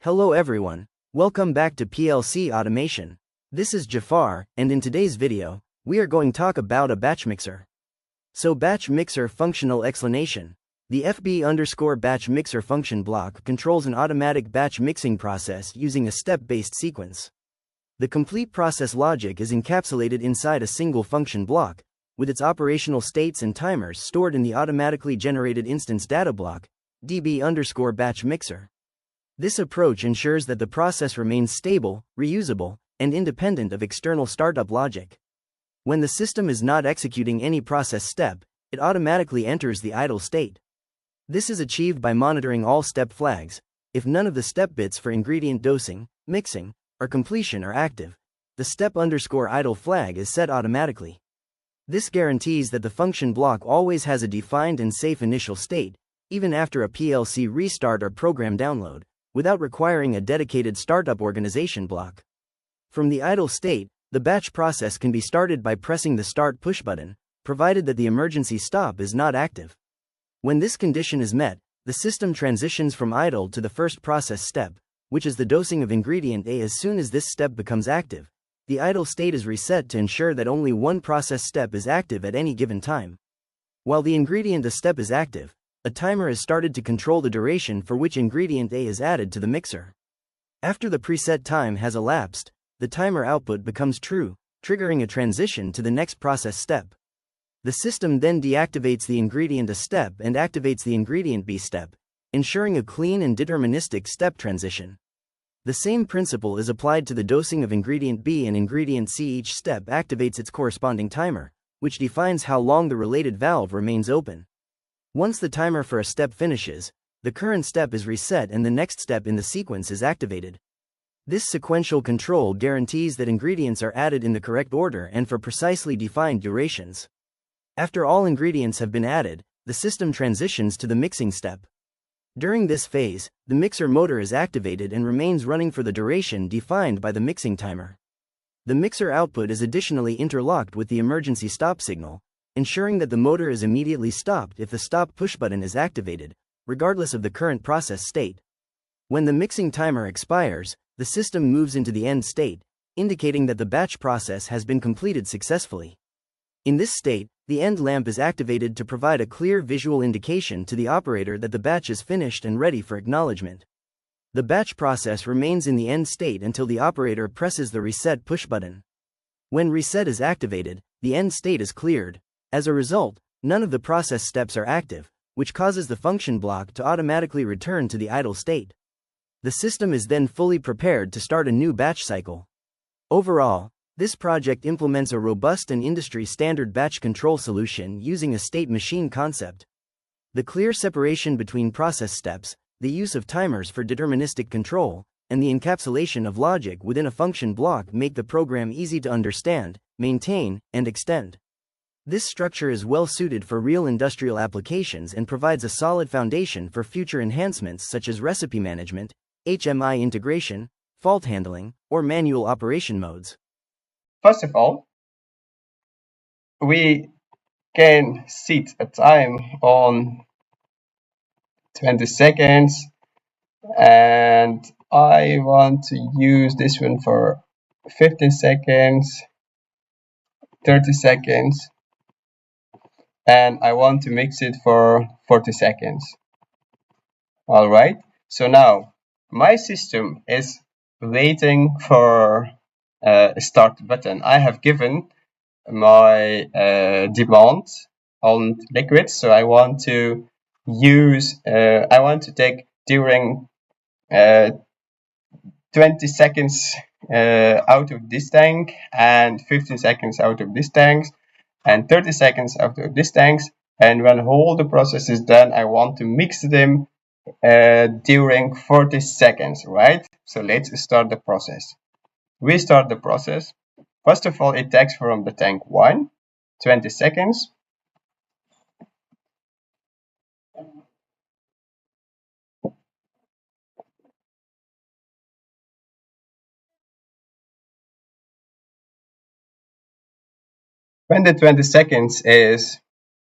Hello everyone, welcome back to PLC-Automation. This is Jafar, and in today's video, we are going to talk about a BatchMixer. So BatchMixer functional explanation. The FB_BatchMixer function block controls an automatic batch mixing process using a step-based sequence. The complete process logic is encapsulated inside a single function block, with its operational states and timers stored in the automatically generated instance data block, DB_BatchMixer. This approach ensures that the process remains stable, reusable, and independent of external startup logic. When the system is not executing any process step, it automatically enters the idle state. This is achieved by monitoring all step flags. If none of the step bits for ingredient dosing, mixing, or completion are active, the step_idle flag is set automatically. This guarantees that the function block always has a defined and safe initial state, even after a PLC restart or program download, without requiring a dedicated startup organization block. From the idle state, the batch process can be started by pressing the Start push button, provided that the emergency stop is not active. When this condition is met, the system transitions from idle to the first process step, which is the dosing of ingredient A. As soon as this step becomes active, the idle state is reset to ensure that only one process step is active at any given time. While the ingredient A step is active, a timer is started to control the duration for which ingredient A is added to the mixer. After the preset time has elapsed, the timer output becomes true, triggering a transition to the next process step. The system then deactivates the ingredient A step and activates the ingredient B step, ensuring a clean and deterministic step transition. The same principle is applied to the dosing of ingredient B and ingredient C. Each step activates its corresponding timer, which defines how long the related valve remains open. Once the timer for a step finishes, the current step is reset and the next step in the sequence is activated. This sequential control guarantees that ingredients are added in the correct order and for precisely defined durations. After all ingredients have been added, the system transitions to the mixing step. During this phase, the mixer motor is activated and remains running for the duration defined by the mixing timer. The mixer output is additionally interlocked with the emergency stop signal, ensuring that the motor is immediately stopped if the stop push button is activated, regardless of the current process state. When the mixing timer expires, the system moves into the end state, indicating that the batch process has been completed successfully. In this state, the end lamp is activated to provide a clear visual indication to the operator that the batch is finished and ready for acknowledgement. The batch process remains in the end state until the operator presses the reset push button. When reset is activated, the end state is cleared. As a result, none of the process steps are active, which causes the function block to automatically return to the idle state. The system is then fully prepared to start a new batch cycle. Overall, this project implements a robust and industry-standard batch control solution using a state machine concept. The clear separation between process steps, the use of timers for deterministic control, and the encapsulation of logic within a function block make the program easy to understand, maintain, and extend. This structure is well suited for real industrial applications and provides a solid foundation for future enhancements such as recipe management, HMI integration, fault handling, or manual operation modes. First of all, we can set a time on 20 seconds, and I want to use this one for 15 seconds, 30 seconds, and I want to mix it for 40 seconds. All right, so now my system is waiting for a start button. I have given my demand on liquid, so I want to take during 20 seconds out of this tank and 15 seconds out of this tank and 30 seconds out of this tank, and when all the process is done, I want to mix them during 40 seconds, right? So let's start the process. We start the process. First of all, it takes from the tank 1, 20 seconds. When the 20 seconds is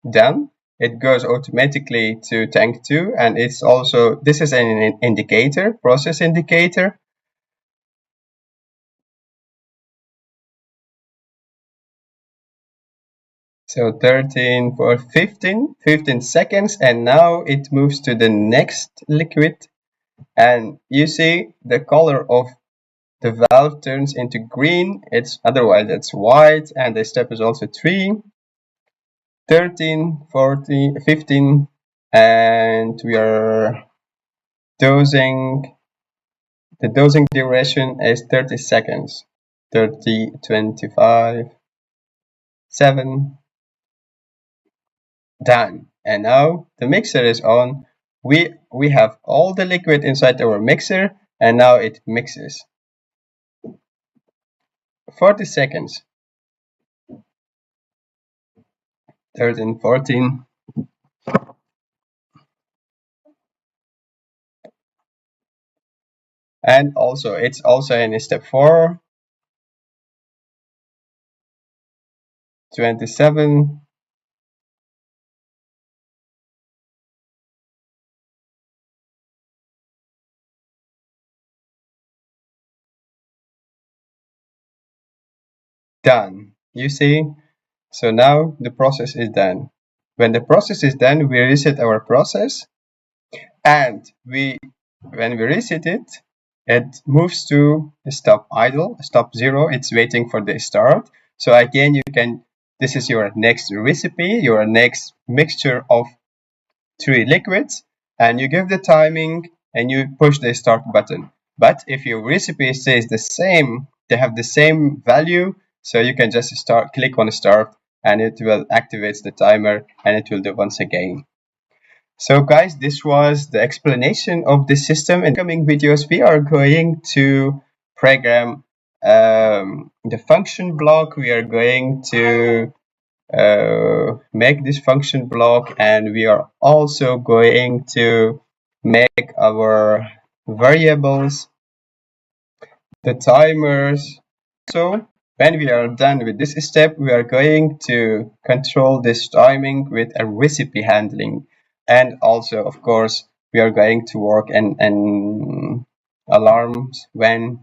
done, it goes automatically to tank 2, and it's also, this is an indicator, process indicator. So 13 for 15 seconds, and now it moves to the next liquid, and you see the color of the valve turns into green. It's otherwise it's white, and the step is also 3, 13, 14, 15, and we are dosing. The dosing duration is 30 seconds. 30, 25, 7, done. And now the mixer is on. We have all the liquid inside our mixer, and now it mixes. 40 seconds. 13, 14. And also, it's also in step 4. 27. Done. You see? So now the process is done. When the process is done, we reset our process, and when we reset it, it moves to stop idle, stop 0. It's waiting for the start. So again, this is your next recipe, your next mixture of 3 liquids, and you give the timing and you push the start button. But if your recipe stays the same, they have the same value, so you can just click on start, and it will activate the timer, and it will do once again. So guys, this was the explanation of the system. In coming videos, we are going to program the function block. We are going to make this function block, and we are also going to make our variables, the timers. So when we are done with this step, we are going to control this timing with a recipe handling, and also of course we are going to work and alarms when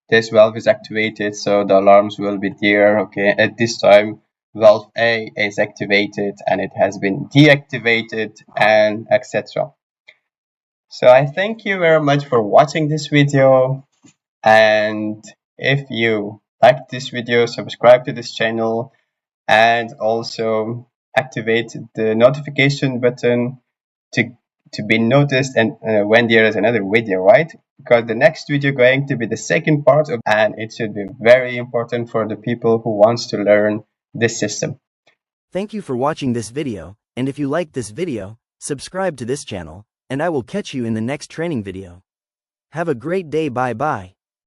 this valve is activated, so the alarms will be there. Okay, at this time valve A is activated and it has been deactivated, and etc. So I thank you very much for watching this video, and if you like this video, subscribe to this channel, and also activate the notification button to be noticed, and when there is another video, right? Because the next video going to be the second part of, and it should be very important for the people who wants to learn this system. Thank you for watching this video, and if you liked this video, subscribe to this channel, and I will catch you in the next training video. Have a great day. Bye bye.